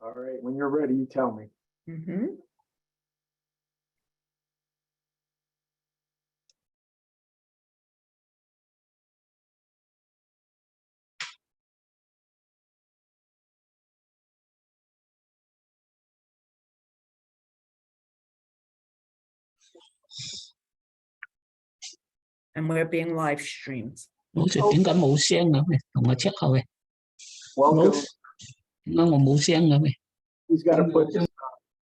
All right, when you're ready, you tell me. And we're being live streamed. Ủa, thì tiếng cả mũ sen nữa mày, không có check thôi. Welcome. Nó mà mũ sen nữa mày. He's got to put his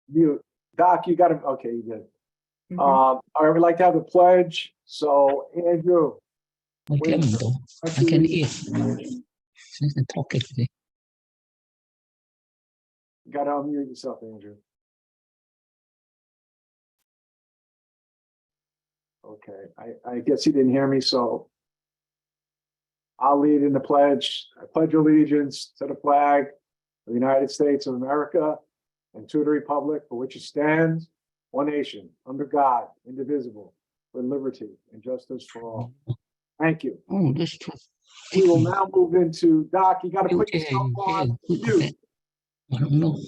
mute. Doc, you got to, okay, you did. All right, we'd like to have the pledge. So, Andrew. I can hear. She's talking. You got to unmute yourself, Andrew. Okay, I guess he didn't hear me, so I'll lead in the pledge. I pledge allegiance to the flag of the United States of America and to the republic for which it stands, one nation, under God, indivisible, with liberty and justice for all. Thank you. Oh, that's true. We will now move into, Doc, you got to put yourself on mute. I don't know.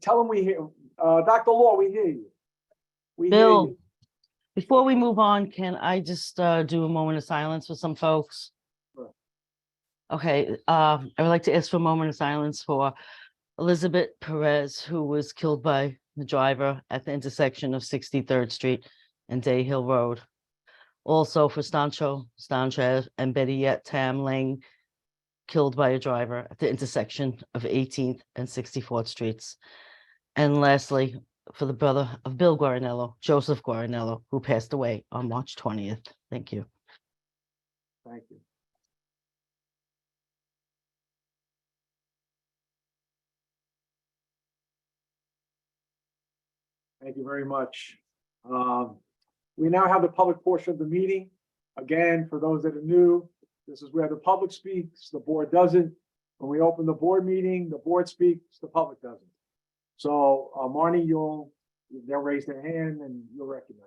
Tell him we hear, Dr. Law, we hear you. We hear Bill, you. before we move on, can I just do a moment of silence for some folks? Sure. Okay, I would like to ask for a moment of silence for Elizabeth Perez, who was killed by the driver at the intersection of 63rd Street and Day Hill Road. Also for Stancho Sanchez and Betty Tam Lang, killed by a driver at the intersection of 18th and 64th Streets. And lastly, for the brother of Bill Guarinello, Joseph Guarinello, who passed away on March 20th. Thank you. Thank you. Thank you very much. We now have the public portion of the meeting. Again, for those that are new, this is where the public speaks, the board doesn't. When we open the board meeting, the board speaks, the public doesn't. So Marnie, they'll raise their hand and you'll recognize.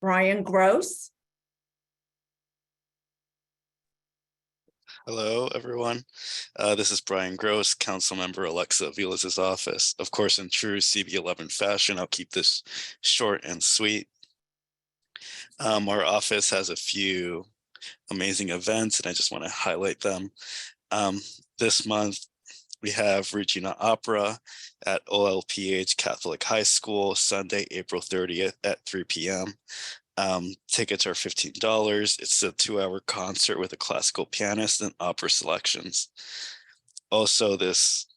Brian Gross. Hello, everyone. This is Brian Gross, council member Alexa Avila's office. Of course, in true CB11 fashion, I'll keep this short and sweet. Our office has a few amazing events, and I just want to highlight them. This month, we have Regina Opera at OLPH Catholic High School, Sunday, April 30th at 3 p.m. Tickets are $15. It's a 2-hour concert with a classical pianist and opera selections. Also, this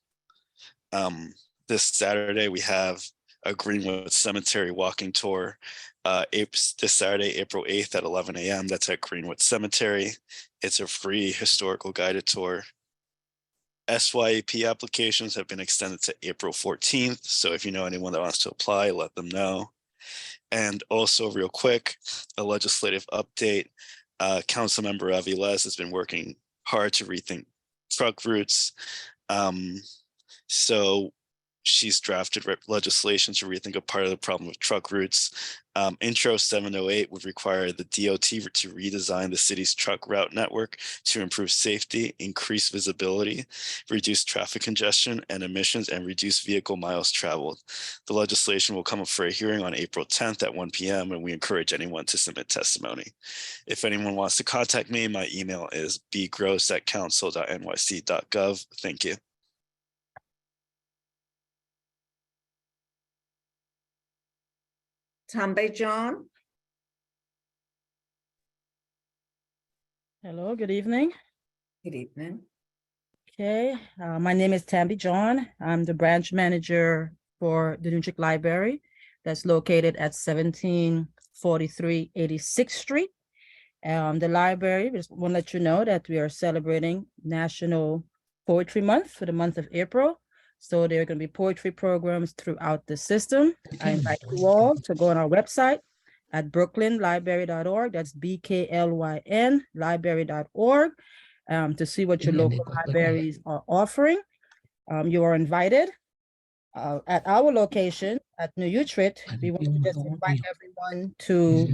Saturday, we have a Greenwood Cemetery walking tour. This Saturday, April 8th at 11 a.m. That's at Greenwood Cemetery. It's a free historical guided tour. SYAP applications have been extended to April 14th. So if you know anyone that wants to apply, let them know. And also real quick, a legislative update. Councilmember Aviles has been working hard to rethink truck routes. So she's drafted legislation to rethink a part of the problem of truck routes. Intro 708 would require the DOT to redesign the city's truck route network to improve safety, increase visibility, reduce traffic congestion and emissions, and reduce vehicle miles traveled. The legislation will come up for a hearing on April 10th at 1 p.m. and we encourage anyone to submit testimony. If anyone wants to contact me, my email is bgross@council.nyc.gov. Thank you. Tambe John. Hello, good evening. Good evening. Okay, my name is Tambi John. I'm the branch manager for the New Trick Library that's located at 1743 86th Street. The library, just want to let you know that we are celebrating National Poetry Month for the month of April. So there are going to be poetry programs throughout the system. I invite you all to go on our website at brooklynlibrary.org. That's BKLYN library.org to see what your local libraries are offering. You are invited. At our location at New Utrecht, we want to just invite everyone to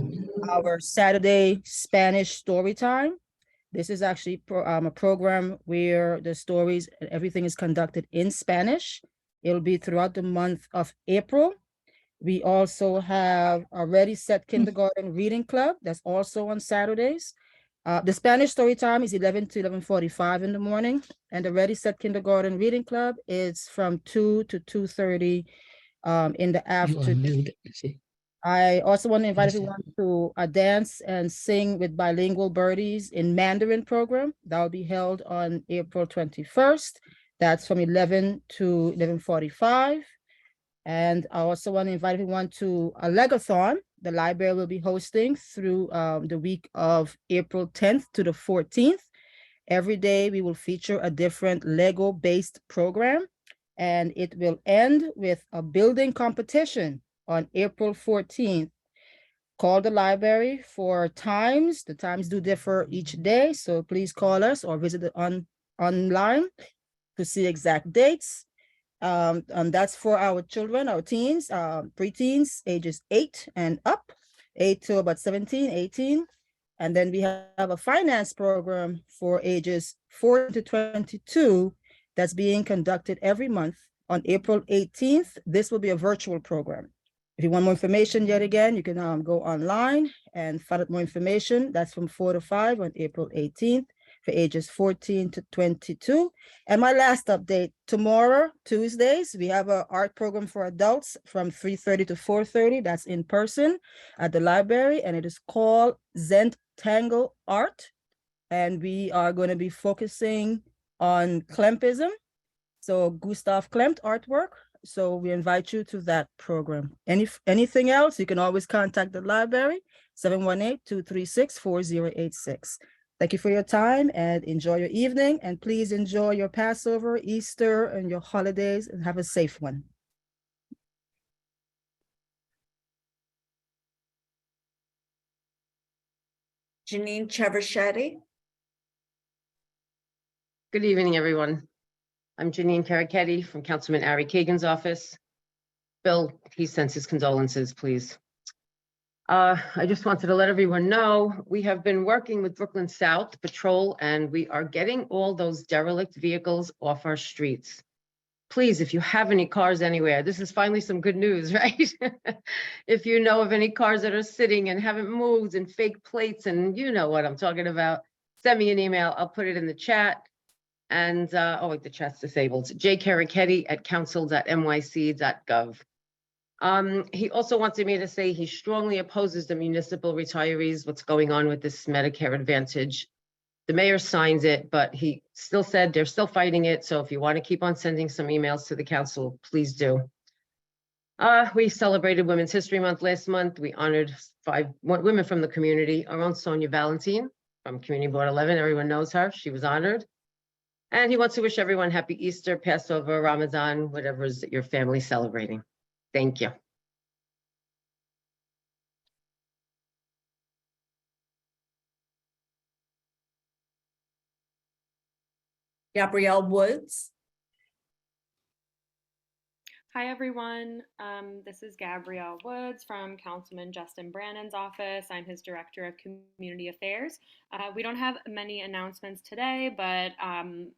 our Saturday Spanish story time. This is actually a program where the stories, everything is conducted in Spanish. It'll be throughout the month of April. We also have a Ready Set Kindergarten Reading Club that's also on Saturdays. The Spanish story time is 11 to 11:45 in the morning, and the Ready Set Kindergarten Reading Club is from 2 to 2:30 in the You are afternoon. muted. See? I also want to invite Yes, sir. everyone to a dance and sing with bilingual birdies in Mandarin program. That will be held on April 21st. That's from 11 to 11:45. And I also want to invite everyone to a Legathon. The library will be hosting through the week of April 10th to the 14th. Every day we will feature a different Lego-based program, and it will end with a building competition on April 14th. Call the library for times. The times do differ each day, so please call us or visit it online to see exact dates. And that's for our children, our teens, preteens, ages 8 and up, 8 to about 17, 18. And then we have a finance program for ages 4 to 22 that's being conducted every month on April 18th. This will be a virtual program. If you want more information, yet again, you can go online and find out more information. That's from 4 to 5 on April 18th for ages 14 to 22. And my last update, tomorrow, Tuesdays, we have an art program for adults from 3:30 to 4:30. That's in person at the library, and it is called Zentangle Art. And we are going to be focusing on Klempism, so Gustav Klimt artwork. So we invite you to that program. Anything else, you can always contact the library, 718-236-4086. Thank you for your time and enjoy your evening. And please enjoy your Passover, Easter, and your holidays, and have a safe one. Janine Cherichetti. Good evening, everyone. I'm Janine Carichetti from Councilman Ari Kagan's office. Bill, he sends his condolences, please. I just wanted to let everyone know, we have been working with Brooklyn South Patrol, and we are getting all those derelict vehicles off our streets. Please, if you have any cars anywhere, this is finally some good news, right? If you know of any cars that are sitting and haven't moved and fake plates, and you know what I'm talking about, send me an email. I'll put it in the chat. And, oh, wait, the chat's disabled. jcarichetti@council.nyc.gov. He also wanted me to say he strongly opposes the municipal retirees, what's going on with this Medicare Advantage. The mayor signs it, but he still said they're still fighting it. So if you want to keep on sending some emails to the council, please do. We celebrated Women's History Month last month. We honored 5 women from the community. Our own Sonia Valentine from Community Board 11. Everyone knows her. She was honored. And he wants to wish everyone happy Easter, Passover, Ramadan, whatever is your family celebrating. Thank you. Gabrielle Woods. Hi, everyone. This is Gabrielle Woods from Councilman Justin Brannon's office. I'm his Director of Community Affairs. We don't have many announcements today, but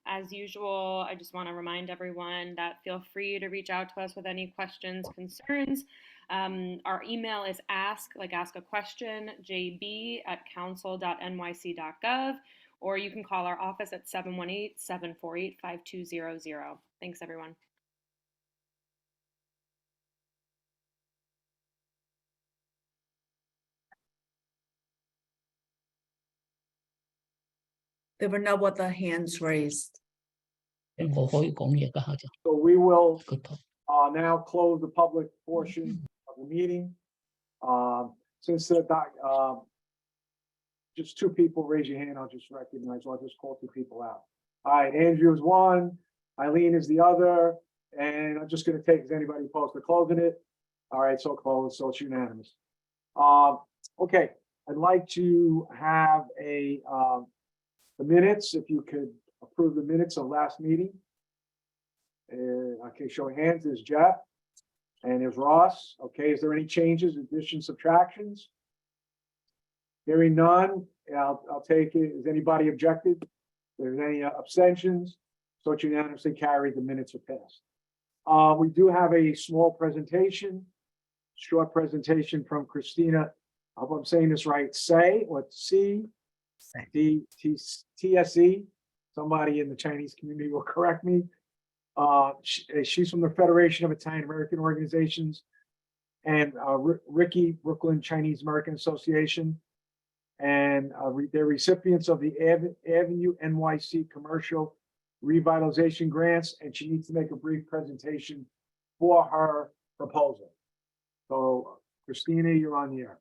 as usual, I just want to remind everyone that feel free to reach out to us with any questions, concerns. Our email is ask a question, jb@council.nyc.gov, or you can call our office at 718-748-5200. Thanks, everyone. There were no other hands raised. So we will now close the public portion of the meeting. Since just 2 people raise your hand, I'll just recognize, I'll just call 2 people out. All right, Andrew is 1, Eileen is the other, and I'm just gonna take, is anybody opposed to closing it? All right, so closed, so it's unanimous. Okay, I'd like to have the minutes, if you could approve the minutes of last meeting. Okay, show of hands, there's Jeff and there's Ross. Okay, is there any changes, additions, subtractions? Hearing none, I'll take it. Is anybody objected? If there's any abstentions? So it's unanimously carried, the minutes are passed. We do have a small presentation, short presentation from Christina. I hope I'm saying this right. TSE. Somebody in the Chinese community will correct me. She's from the Federation of Italian American Organizations and Ricky Brooklyn Chinese American Association. And they're recipients of the Avenue NYC Commercial Revitalization Grants, and she needs to make a brief presentation for her proposal. So Christina, you're on the air.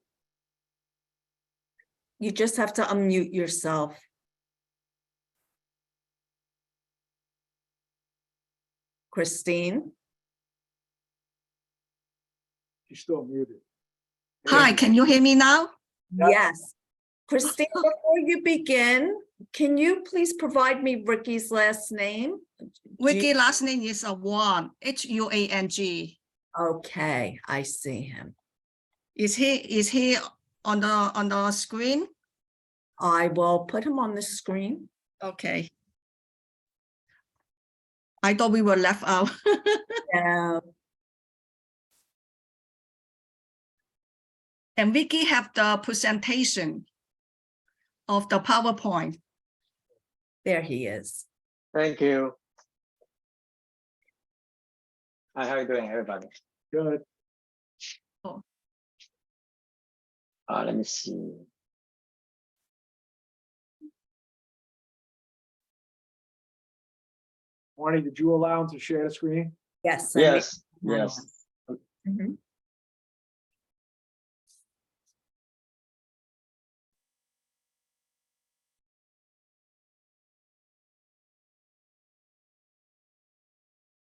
You just have to unmute yourself. Christine? She's still muted. Hi, can you hear me now? Yep. Yes. Christine, before you begin, can you please provide me Ricky's last name? Ricky last name is Wang, Huang. Okay, I see him. Is he on the screen? I will put him on the screen. Okay. I thought we were left out. Yeah. And Vicky have the presentation of the PowerPoint. There he is. Thank you. Hi, how are you doing, everybody? Good. Let me see. Marnie, did you allow him to share the screen? Yes. I made Yes, him on. yes. Mhm.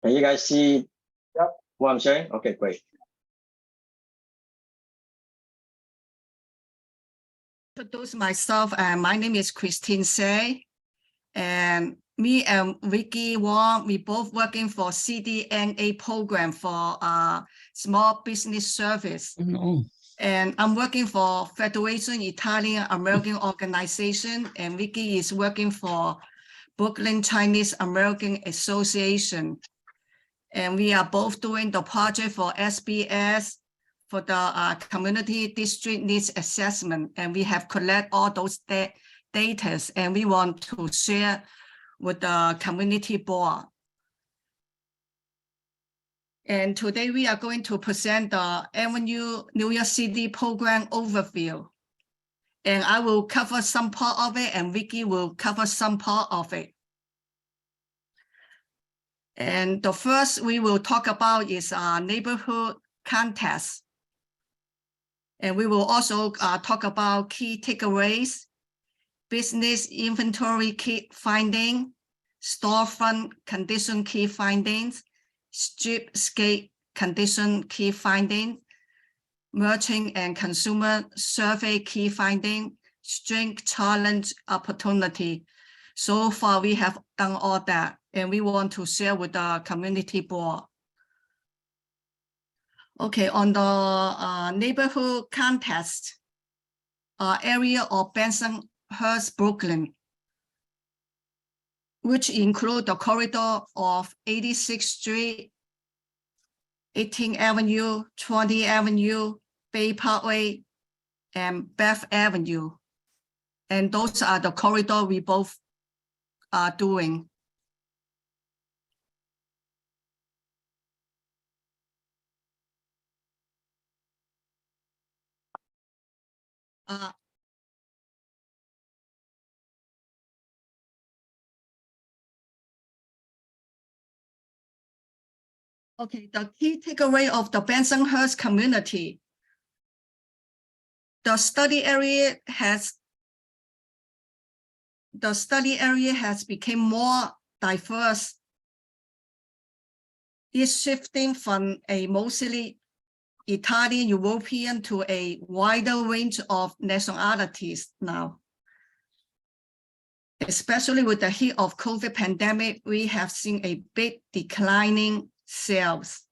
Can you guys see Yep. what I'm sharing? Okay, great. Introduce myself, and my name is Christine Say, and me and Vicky Wong, we both working for CDNA program for small business service. No. And I'm working for Federation Italian American Organization, and Vicky is working for Brooklyn Chinese American Association. And we are both doing the project for SBS for the community district needs assessment. And we have collect all those data, and we want to share with the community board. And today we are going to present the Avenue New York City program overview. And I will cover some part of it, and Vicky will cover some part of it. And the first we will talk about is neighborhood contest. And we will also talk about key takeaways, business inventory key finding, storefront condition key findings, streetscape condition key finding, merchant and consumer survey key finding, strength challenge opportunity. So far, we have done all that, and we want to share with the community board. Okay, on the neighborhood contest, area of Bensonhurst, Brooklyn, which include the corridor of 86th Street, 18th Avenue, 20th Avenue, Bay Parkway, and Beth Avenue. And those are the corridor we both are doing. Okay, the key takeaway of the Bensonhurst community. The study area has become more diverse. It's shifting from a mostly Italian European to a wider range of nationalities now. Especially with the heat of COVID pandemic, we have seen a big declining sales.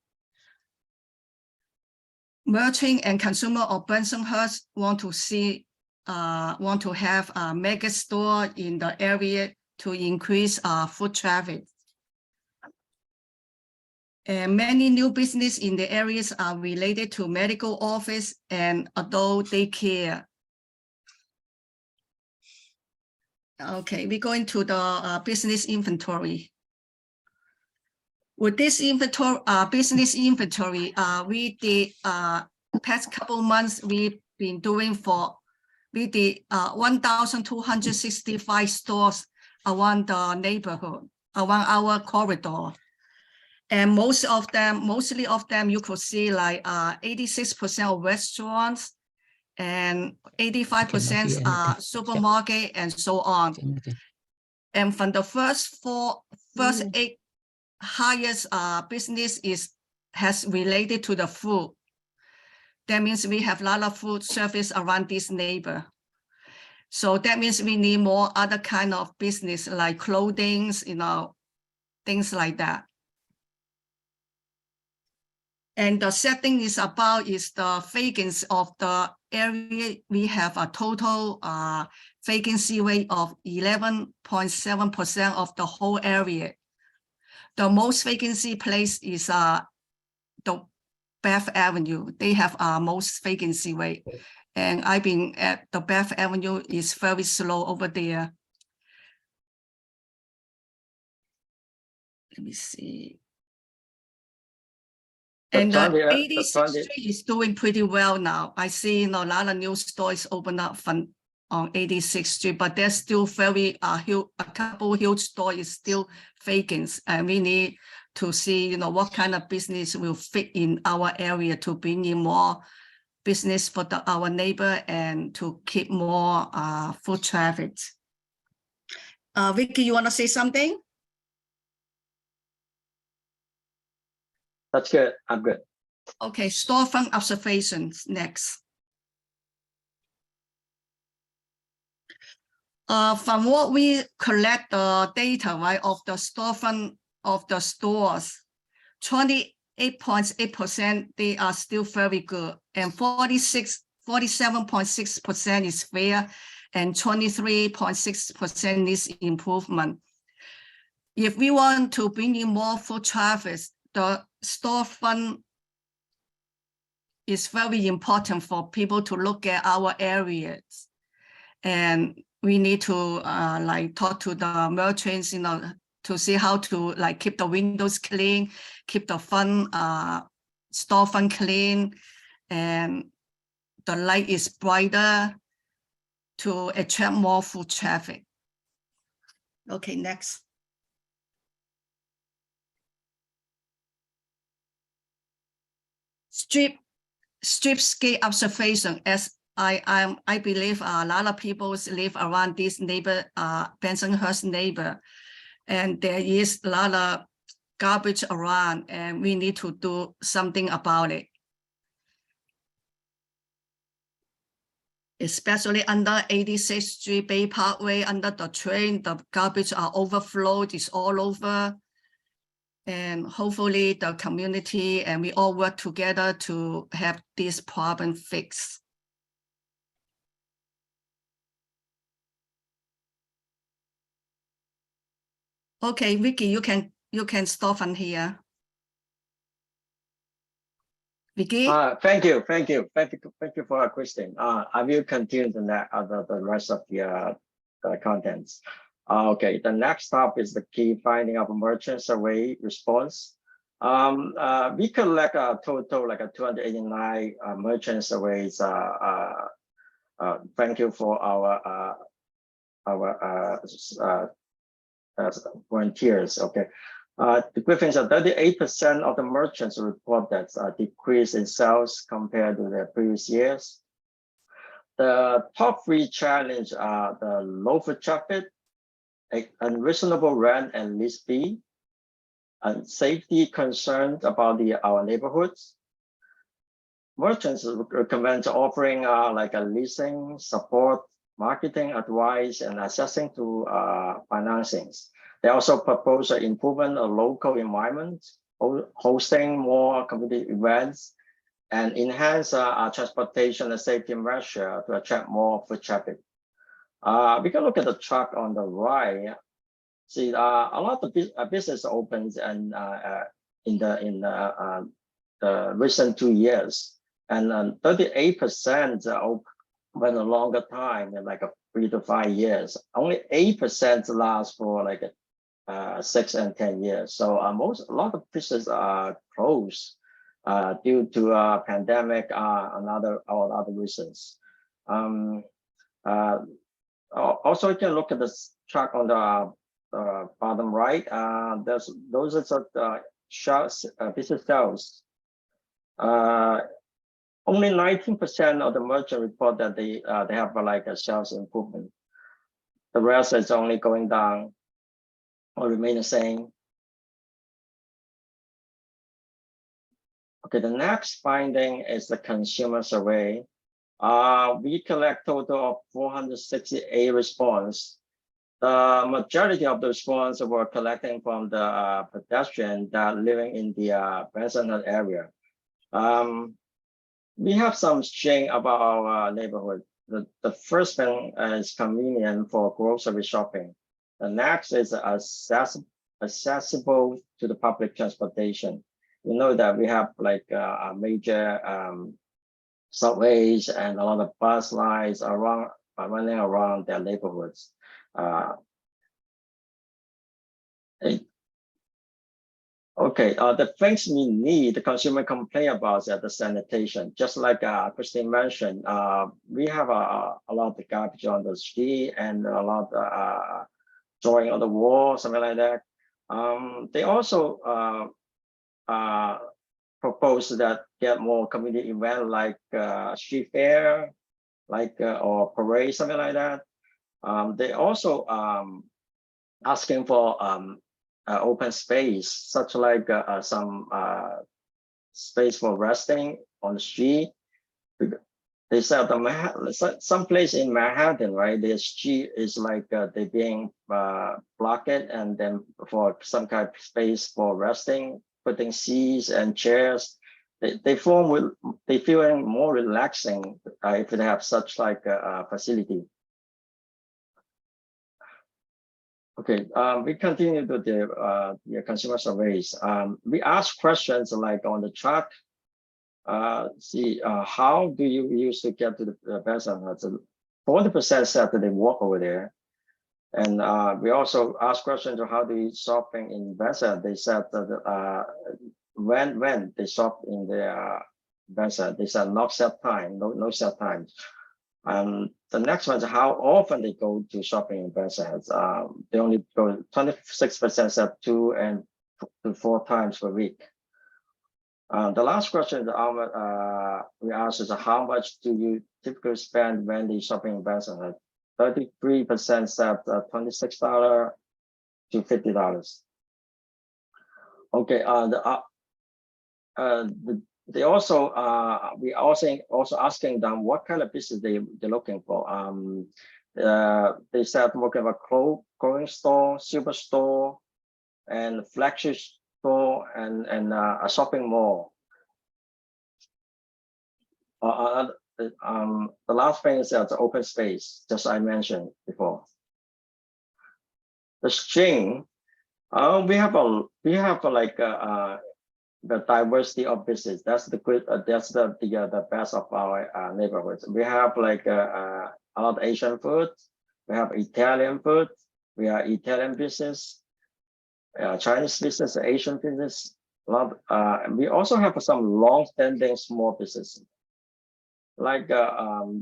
Merchant and consumer of Bensonhurst want to see want to have a mega store in the area to increase foot traffic. And many new business in the areas are related to medical office and adult daycare. Okay, we go into the business inventory. With this inventory, business inventory, we did past couple months we've been doing we did 1,265 stores around the neighborhood, around our corridor. And mostly of them, you could see like 86% of restaurants and 85% are supermarket and so on. And from the first 8 highest business has related to the food. That means we have a lot of food service around this neighbor. So that means we need more other kind of business like clothing, things like that. And the setting is the vacancy of the area. We have a total vacancy rate of 11.7% of the whole area. The most vacancy place is the Bath Avenue. They have most vacancy rate. And I've been at the Bath Avenue is very slow over there. Let me see. And the 86th Street is doing pretty well now. I see a lot of new stores open up on 86th Street, but there's still a couple huge stores is still vacant. And we need to see, what kind of business will fit in our area to bring in more business for our neighbor and to keep more foot traffic. Vicky, you want to say something? That's good. I'm good. Okay, storefront observations next. From what we collect the data, right, of the storefront of the stores, 28.8%, they are still very good. And 47.6% is fair and 23.6% needs improvement. If we want to bring in more foot traffic, the storefront is very important for people to look at our areas. And we need to talk to the merchants, to see how to keep the windows clean, keep the storefront clean, and the light is brighter to attract more foot traffic. Okay, next. Streetscape observation. As I believe a lot of people live around this neighbor, Bensonhurst neighbor, and there is a lot of garbage around, and we need to do something about it. Especially under 86th Street Bay Parkway, under the train, the garbage are overflowed, it's all over. And hopefully the community and we all work together to have this problem fixed. Okay, Vicky, you can stop on here. Vicky? Thank you for your question. I will continue the rest of the contents. Okay, the next stop is the key finding of a merchant survey response. We collect a total 289 merchant surveys. Thank you for our volunteers. Okay, the good things are 38% of the merchants report that decrease in sales compared to the previous years. The top 3 challenges are the low foot traffic, unreasonable rent and lease fee, and safety concerns about our neighborhoods. Merchants recommend offering like a leasing support, marketing advice, and accessing to financings. They also propose an improvement of local environment, hosting more community events, and enhance our transportation and safety measure to attract more foot traffic. We can look at the chart on the right. See, a lot of business opens and in the recent 2 years, and 38% open a longer time, like 3 to 5 years. Only 8% last for like 6 and 10 years. So a lot of businesses are closed due to pandemic and other reasons. Also, you can look at this chart on the bottom right. Those are the business sales. Only 19% of the merchant report that they have like a sales improvement. The rest is only going down or remain the same. Okay, the next finding is the consumer survey. We collect total of 468 response. The majority of the response were collecting from the pedestrian that living in the Bensonhurst area. We have some sharing about our neighborhood. The first thing is convenient for grocery shopping. The next is accessible to the public transportation. You know that we have like a major subways and a lot of bus lines around running around their neighborhoods. Okay, the things we need, the consumer complain about is the sanitation. Just like Christine mentioned, we have a lot of garbage on the street and a lot of drawing on the wall, something like that. They also propose that get more community event like street fair, like or parade, something like that. They also asking for open space, such like some space for resting on the street. They said some place in Manhattan, right? The street is like they being blocked, and then for some kind of space for resting, putting seats and chairs. They feel more relaxing if they have such like a facility. Okay, we continue to the consumer surveys. We ask questions like on the chart. See, how do you use to get to the Bensonhurst? 40% said that they walk over there. And we also ask questions of how do you shopping in Bensonhurst. They said that when they shop in the Bensonhurst, they said not set time, no set times. The next one is how often they go to shopping in Bensonhurst. They only go, 26% said 2 to 4 times per week. The last question we asked is how much do you typically spend when they shopping in Bensonhurst? 33% said $26 to $50. Okay, they also we also asking them what kind of business they're looking for. They said working about clothing store, superstore, and flagship store, and a shopping mall. The last thing is the open space, just I mentioned before. The string, we have like the diversity of business. That's the good. That's the best of our neighborhoods. We have like a lot of Asian food. We have Italian food. We are Italian business, Chinese business, Asian business. A lot. We also have some long-standing small businesses, like the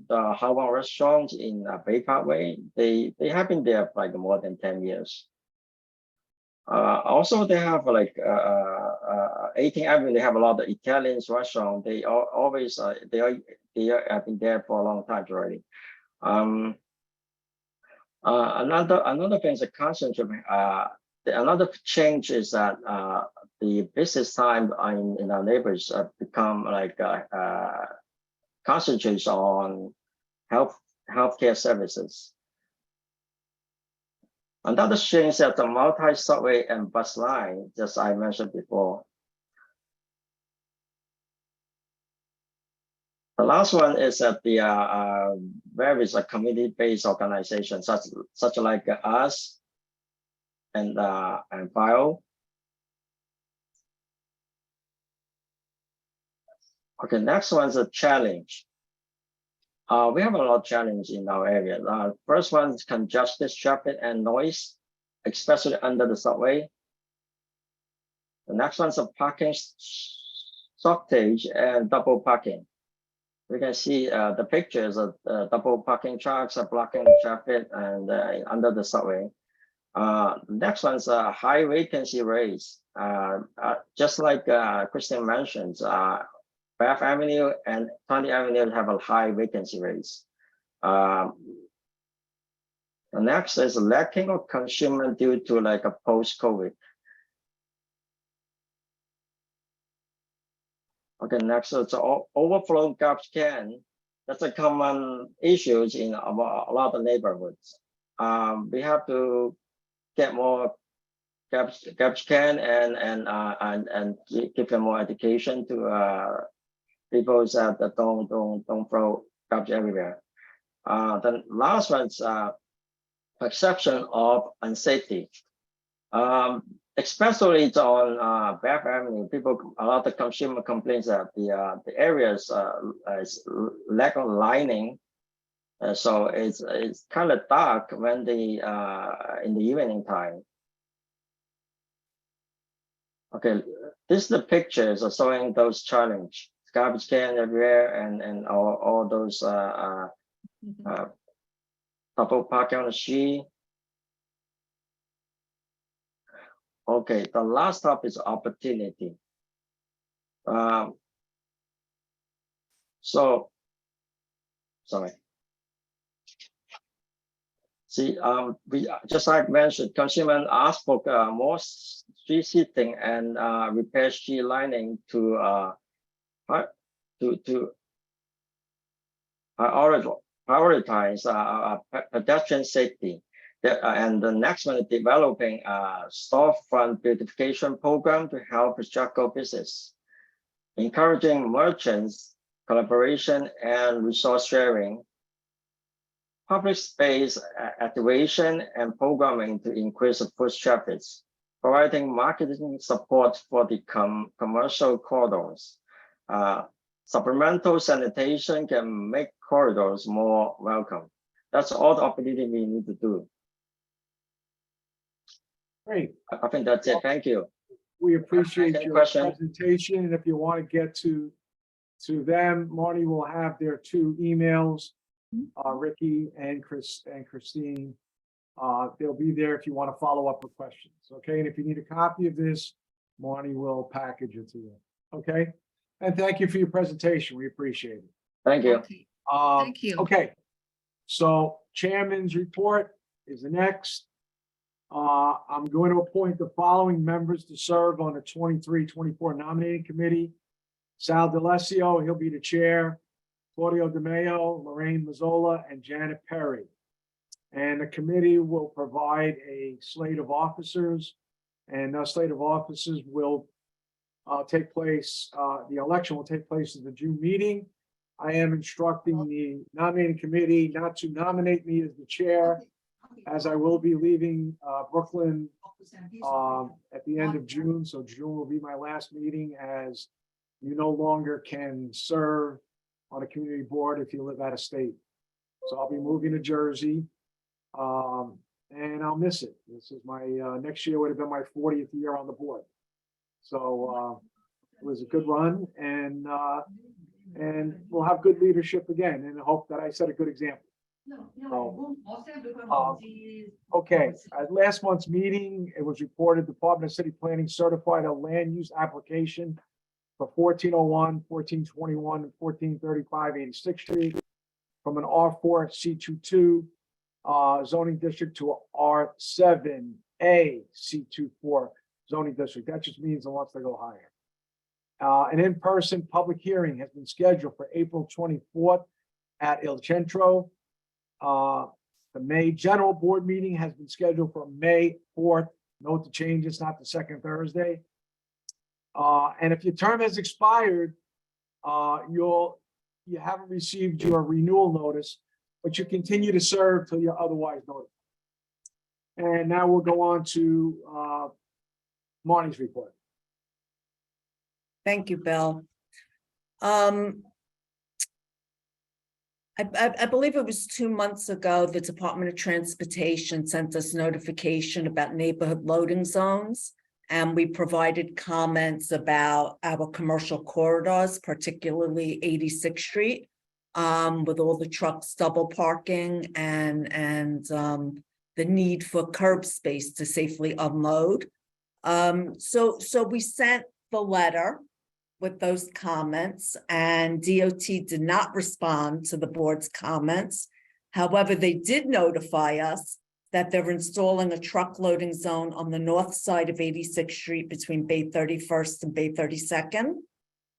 Hawaiian restaurant in Bay Parkway. They have been there for like more than 10 years. Also, they have like 18th Avenue. They have a lot of Italian restaurants. They always they have been there for a long time already. Another thing is a concentrate. Another change is that the business time in our neighbors become like concentrates on healthcare services. Another change is that the multi-subway and bus line, just I mentioned before. The last one is that the various community-based organizations such like us and BIO. Okay, next one's a challenge. We have a lot of challenge in our area. First one is congested traffic and noise, especially under the subway. The next one's a parking shortage and double parking. We can see the pictures of double parking trucks are blocking the traffic and under the subway. Next one's a high vacancy rates. Just like Christine mentioned, Bath Avenue and 20 Avenue have a high vacancy rates. The next is lacking of consumer due to like a post-COVID. Okay, next is overflow garbage can. That's a common issue in a lot of neighborhoods. We have to get more garbage can and give them more education to people that don't throw garbage everywhere. The last one's perception of unsafety. Especially it's on Bath Avenue, a lot of consumer complaints that the areas is lack of lighting, so it's kind of dark when in the evening time. Okay, this is the pictures of showing those challenge, garbage can everywhere and all those double parking on the street. Okay, the last topic is opportunity. Sorry. See, we just like mentioned, consumers ask for more street seating and repair street lining to prioritize pedestrian safety. And the next one is developing a storefront beautification program to help struggle business, encouraging merchants, collaboration and resource sharing, public space activation and programming to increase the foot traffic, providing marketing support for the commercial corridors. Supplemental sanitation can make corridors more welcome. That's all the opportunity we need to do. Great. I think that's it. Thank you. We appreciate Any your question? presentation. And if you want to get to them, Marty will have their two emails, Ricky and Christine. They'll be there if you want to follow up with questions. Okay. And if you need a copy of this, Marty will package it to you. Okay. And thank you for your presentation. We appreciate it. Thank you. Okay, thank you. Okay. So chairman's report is the next. I'm going to appoint the following members to serve on the 23-24 nominating committee. Sal DeLessio, he'll be the chair. Claudio DeMeo, Lorraine Mazzola, and Janet Perry. And the committee will provide a slate of officers, and that slate of officers will take place, the election will take place at the June meeting. I am instructing the nominating committee not to nominate me as the chair, as I will be leaving Brooklyn at the end of June. So June will be my last meeting, as you no longer can serve on a community board if you live out of state. So I'll be moving to Jersey, and I'll miss it. This is my next year would have been my 40th year on the board. So it was a good run, and we'll have good leadership again, and I hope that I set a good example. Okay, at last month's meeting, it was reported Department of City Planning certified a land use application for 1401, 1421, and 1435 86th Street from an R4 C22 zoning district to R7A C24 zoning district. That just means it wants to go higher. An in-person public hearing has been scheduled for April 24th at Il Centro. The May general board meeting has been scheduled for May 4th. Note the changes, not the second Thursday. And if your term has expired, you'll you haven't received your renewal notice, but you continue to serve till you're otherwise notified. And now we'll go on to Marnie's report. Thank you, Bill. I believe it was 2 months ago, the Department of Transportation sent us notification about neighborhood loading zones. And we provided comments about our commercial corridors, particularly 86th Street, with all the trucks double parking and the need for curb space to safely unload. So we sent the letter with those comments, and DOT did not respond to the board's comments. However, they did notify us that they're installing a truck loading zone on the north side of 86th Street between Bay 31st and Bay 32nd,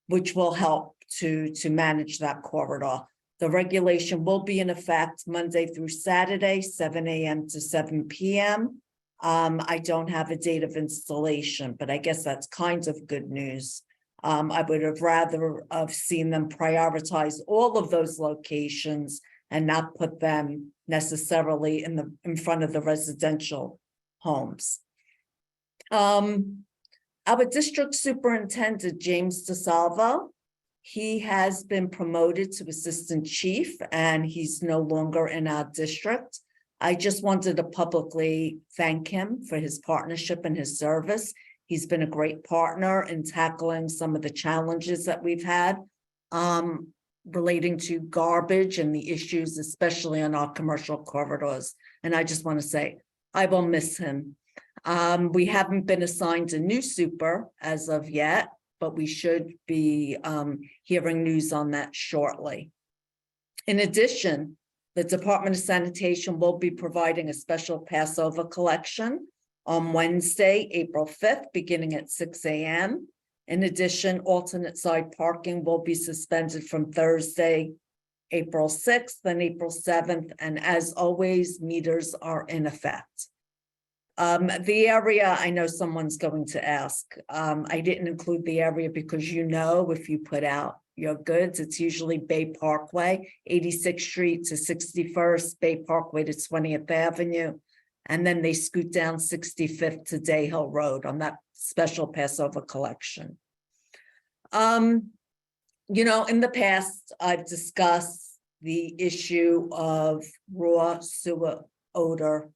which will help to manage that corridor. The regulation will be in effect Monday through Saturday, 7 a.m. to 7 p.m. I don't have a date of installation, but I guess that's kind of good news. I would have rather have seen them prioritize all of those locations and not put them necessarily in front of the residential homes. Our district superintendent, James DeSalvo, he has been promoted to assistant chief and he's no longer in our district. I just wanted to publicly thank him for his partnership and his service. He's been a great partner in tackling some of the challenges that we've had relating to garbage and the issues, especially on our commercial corridors. And I just want to say, I will miss him. We haven't been assigned a new super as of yet, but we should be hearing news on that shortly. In addition, the Department of Sanitation will be providing a special Passover collection on Wednesday, April 5th, beginning at 6 a.m. In addition, alternate side parking will be suspended from Thursday, April 6th and April 7th. And as always, meters are in effect. The area, I know someone's going to ask, I didn't include the area because if you put out your goods, it's usually Bay Parkway, 86th Street to 61st, Bay Parkway to 20th Avenue. And then they scoot down 65th to Day Hill Road on that special Passover collection. In the past, I've discussed the issue of raw sewer odor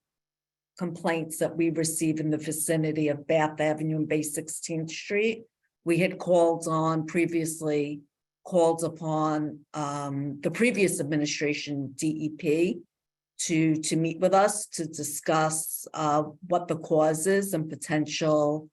complaints that we receive in the vicinity of Bath Avenue and Bay 16th Street. We had previously called upon the previous administration, DEP, to meet with us to discuss what the causes and potential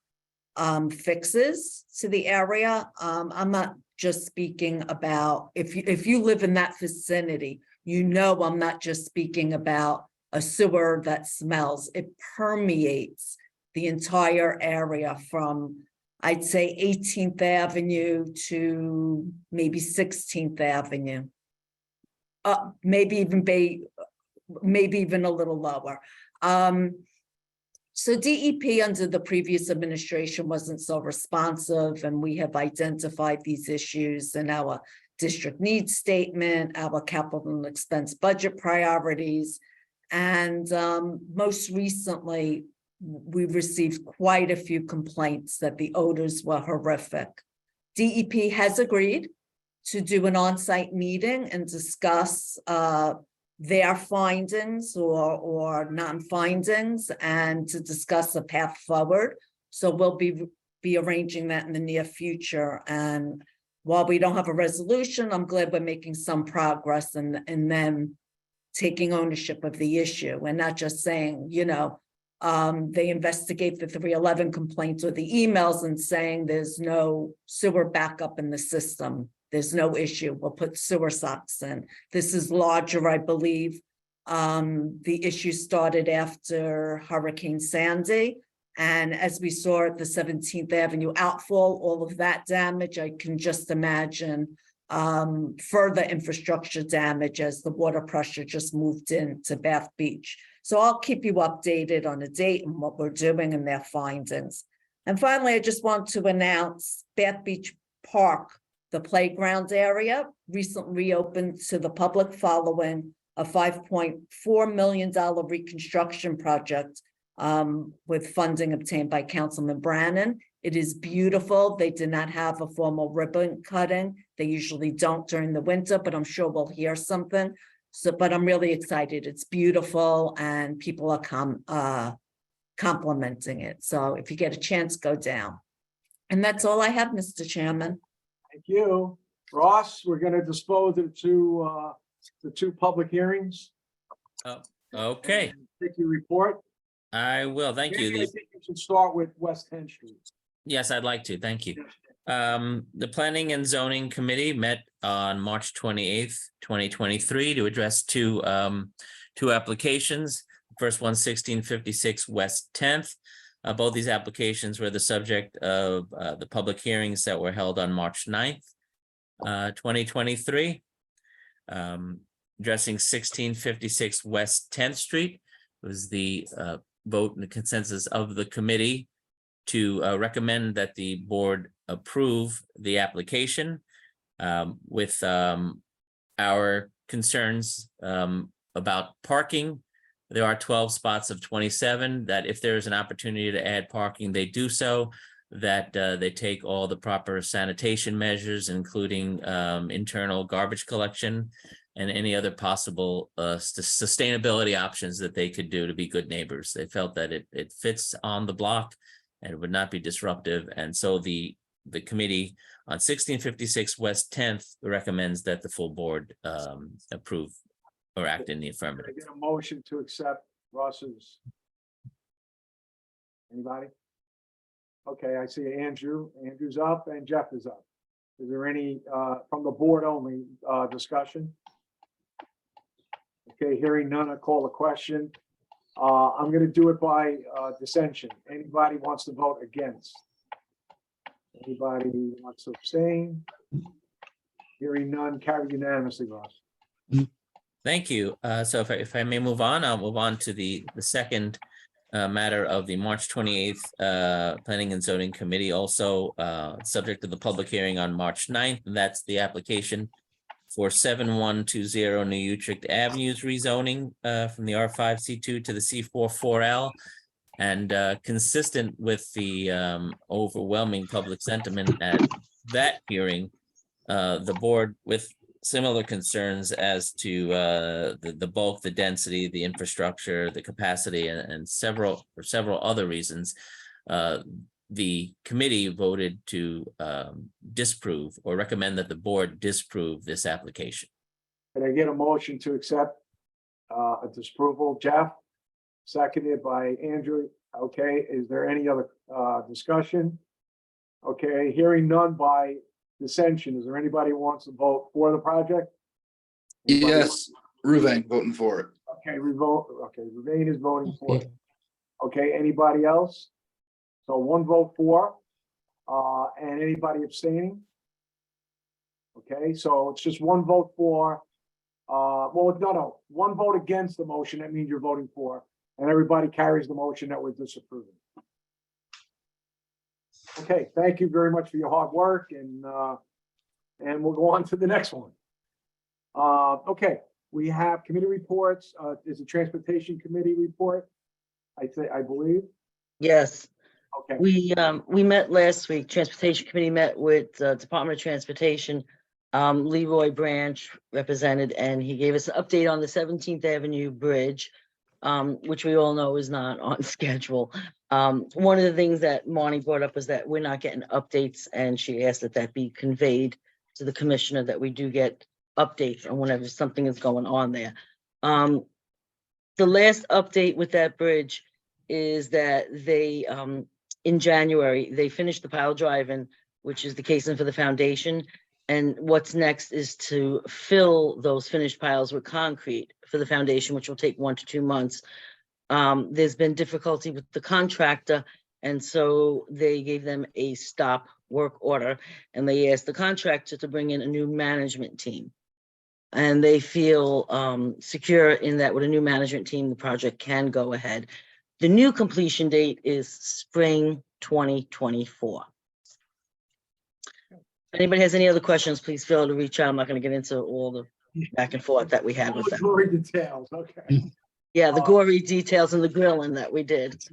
fixes to the area. I'm not just speaking about, if you live in that vicinity, I'm not just speaking about a sewer that smells. It permeates the entire area from, I'd say, 18th Avenue to maybe 16th Avenue, maybe even a little lower. So DEP under the previous administration wasn't so responsive, and we have identified these issues in our district needs statement, our capital and expense budget priorities. And most recently, we've received quite a few complaints that the odors were horrific. DEP has agreed to do an on-site meeting and discuss their findings or non-findings and to discuss a path forward. So we'll be arranging that in the near future. And while we don't have a resolution, I'm glad we're making some progress in them taking ownership of the issue and not just saying, they investigate the 311 complaints or the emails and saying there's no sewer backup in the system. There's no issue. We'll put sewer socks in. This is larger, I believe. The issue started after Hurricane Sandy. And as we saw at the 17th Avenue outfall, all of that damage, I can just imagine further infrastructure damage as the water pressure just moved into Bath Beach. So I'll keep you updated on a date and what we're doing and their findings. And finally, I just want to announce Bath Beach Park The playground area recently reopened to the public following a $5.4 million reconstruction project with funding obtained by Councilman Brannan. It is beautiful. They did not have a formal ribbon cutting. They usually don't during the winter, but I'm sure we'll hear something. So, but I'm really excited. It's beautiful and people are complimenting it. So if you get a chance, go down. And that's all I have, Mr. Chairman. Thank you. Ross, we're going to dispose of the two public hearings. Okay, Take your report. I will. Thank you. Maybe I These- think you should start with West 10th Street. Yes, I'd like to. Thank you. The Planning and Zoning Committee met on March 28th, 2023 to address two applications. First one, 1656 West 10th. Both these applications were the subject of the public hearings that were held on March 9th, 2023. Addressing 1656 West 10th Street was the vote and the consensus of the committee to recommend that the board approve the application with our concerns about parking. There are 12 spots of 27 that if there is an opportunity to add parking, they do so, that they take all the proper sanitation measures, including internal garbage collection and any other possible sustainability options that they could do to be good neighbors. They felt that it fits on the block and it would not be disruptive. And so the committee on 1656 West 10th recommends that the full board approve or act in the Can I affirmative. get a motion to accept Ross's? Anybody? Okay, I see Andrew. Andrew's up and Jeff is up. Is there any from the board only discussion? Okay, hearing none, I call the question. I'm going to do it by dissension. Anybody wants to vote against? Anybody wants to abstain? Hearing none, carried unanimously, Ross. Thank you. So if I may move on, I'll move on to the second matter of the March 28th Planning and Zoning Committee, also subject to the public hearing on March 9th. And that's the application for 7120 New Utrecht Avenue's rezoning from the R5C2 to the C44L. And consistent with the overwhelming public sentiment at that hearing, the board with similar concerns as to the bulk, the density, the infrastructure, the capacity, and several other reasons, the committee voted to disprove or recommend that the board disprove this application. Can I get a motion to accept a disapproval? Jeff, seconded by Andrew. Okay, is there any other discussion? Okay, hearing none by dissension. Is there anybody who wants to vote for the project? Anybody? Yes, Ruvain voting for it. Okay, we vote. Okay, Ruvain is voting for Okay. it. Okay, anybody else? So one vote for, and anybody abstaining? Okay, so it's just one vote for, well, no, one vote against the motion. That means you're voting for, and everybody carries the motion that we're disapproving. Okay, thank you very much for your hard work, and we'll go on to the next one. Okay, we have committee reports. Is a transportation committee report? I believe. Yes, Okay, we met last week. Transportation Committee met with Department of Transportation. Leroy Branch represented, and he gave us an update on the 17th Avenue Bridge, which we all know is not on schedule. One of the things that Marnie brought up was that we're not getting updates, and she asked that be conveyed to the commissioner, that we do get updates on whenever something is going on there. The last update with that bridge is that they, in January, they finished the pile driving, which is the casing for the foundation. And what's next is to fill those finished piles with concrete for the foundation, which will take 1 to 2 months. There's been difficulty with the contractor, and so they gave them a stop work order, and they asked the contractor to bring in a new management team. And they feel secure in that with a new management team, the project can go ahead. The new completion date is spring 2024. If anybody has any other questions, please feel to reach out. I'm not going to get into all the back and forth that we had All with the them. gory details, okay. Yeah, the gory details and the grilling that we did.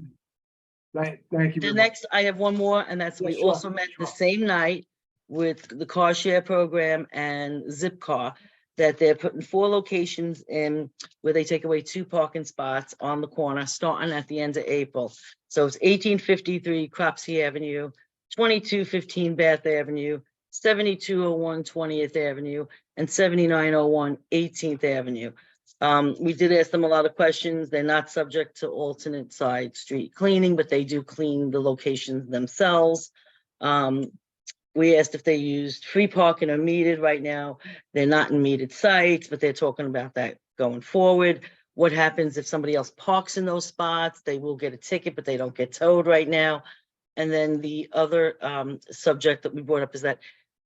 Thank you The very much. next, I have one more, and that's, Yeah, we sure, also met the sure. same night with the car share program and Zipcar, that they're putting 4 locations in where they take away 2 parking spots on the corner, starting at the end of April. So it's 1853 Cropsey Avenue, 2215 Bath Avenue, 7201 20th Avenue, and 7901 18th Avenue. We did ask them a lot of questions. They're not subject to alternate side street cleaning, but they do clean the locations themselves. We asked if they used free parking or metered. Right now, they're not in metered sites, but they're talking about that going forward. What happens if somebody else parks in those spots? They will get a ticket, but they don't get towed right now. And then the other subject that we brought up is that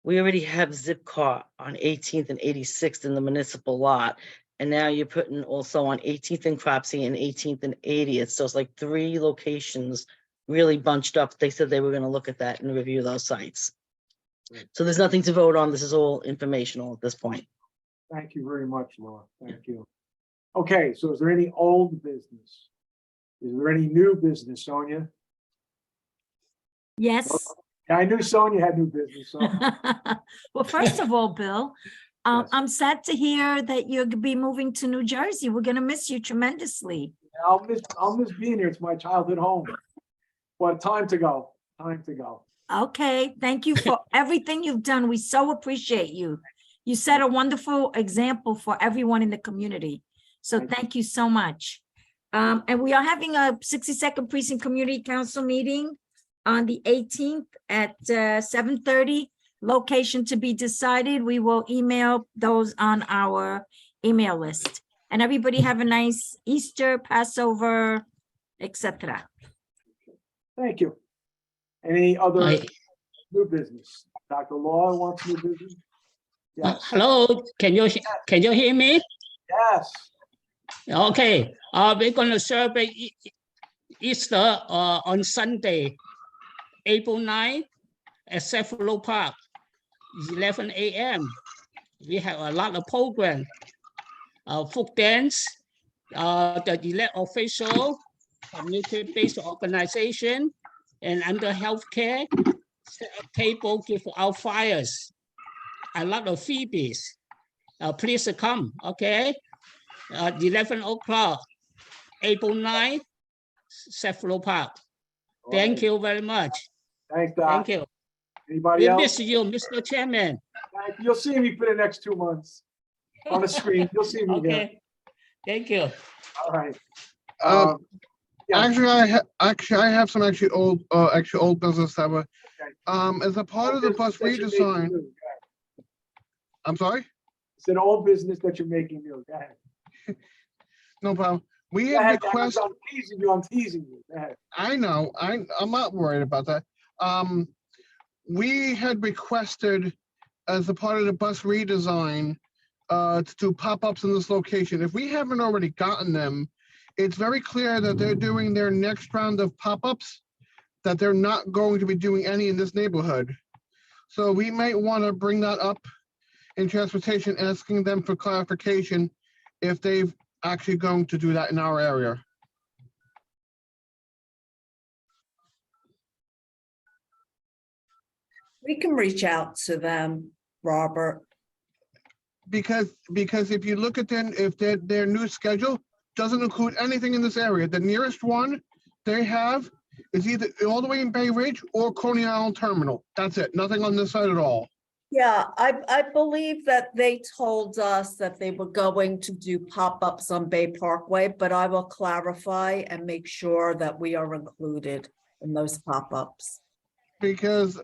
we already have Zipcar on 18th and 86th in the municipal lot. And now you're putting also on 18th and Cropsey and 18th and 80th. So it's like 3 locations really bunched up. They said they were going to look at that and review those sites. So there's nothing to vote on. This is all informational at this point. Thank you very much, Laura. Thank you. Okay, so is there any old business? Is there any new business, Sonia? Yes. Yeah, I knew Sonia had new business, so. Well, first of all, Bill, Yes. I'm sad to hear that you'll be moving to New Jersey. We're gonna miss you tremendously. I'll miss being here. It's my childhood home. But time to go, time to go. Okay, thank you for everything you've done. We so appreciate you. You set a wonderful example for everyone in the community. So thank you so much. And we are having a 62nd Precinct Community Council meeting on the 18th at 7:30. Location to be decided. We will email those on our email list. And everybody have a nice Easter, Passover, etc. Thank you. Any other I- new business? Dr. Law wants new business? Yes, Hello, can you hear me? yes. Okay, we're gonna celebrate Easter on Sunday, April 9th at Cephalo Park, 11 a.m. We have a lot of program, folk dance, the elect official, community-based organization, and under healthcare, set up table, give out flyers, a lot of freebies. Please come, okay? 11 o'clock, April 9th, Cephalo Park. Thank you very much. Thanks, Doc. Thank you. Anybody We else? miss you, Mr. Chairman. You'll see me for the next 2 months on the screen. You'll see me here. Okay, thank you. All right. Um, yeah. Actually, I have some old business that were, as a part of the bus Business that you're making redesign. new. I'm sorry? It's an old business that you're making new. Go ahead. No problem. We Go had ahead, Doc. requested. I'm teasing you. I'm teasing you. Go ahead. I know, I'm not worried about that. We had requested as a part of the bus redesign, to do pop-ups in this location. If we haven't already gotten them, it's very clear that they're doing their next round of pop-ups, that they're not going to be doing any in this neighborhood. So we might want to bring that up in transportation, asking them for clarification if they've actually going to do that in our area. We can reach out to them, Robert. Because if you look at their new schedule doesn't include anything in this area. The nearest one they have is either all the way in Bay Ridge or Coney Island Terminal. That's it. Nothing on this side at all. Yeah, I believe that they told us that they were going to do pop-ups on Bay Parkway, but I will clarify and make sure that we are included in those pop-ups. Because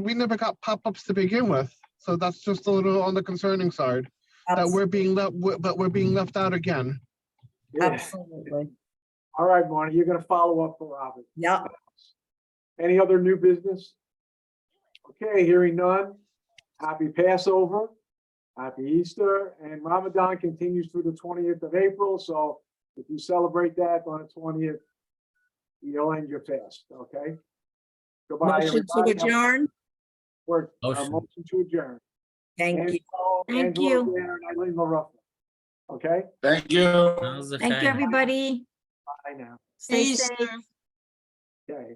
we never got pop-ups to begin with. So that's just a little on the concerning side. That we're being left out again. Yeah. Absolutely. All right, Marty, you're gonna follow up for Robert. Yeah. Any other new business? Okay, hearing none. Happy Passover, happy Easter, and Ramadan continues through the 20th of April. So if you celebrate that on the 20th, you'll end your fast, okay? Goodbye, Motion to everybody. adjourn. We're, Motion. motion to adjourn. Thank you. Thank Angela you. Blair and Eileen LaRuffo. Okay, Thank you. How's the Thank you, fine? everybody. bye now. Stay Hey, safe. sir. Okay.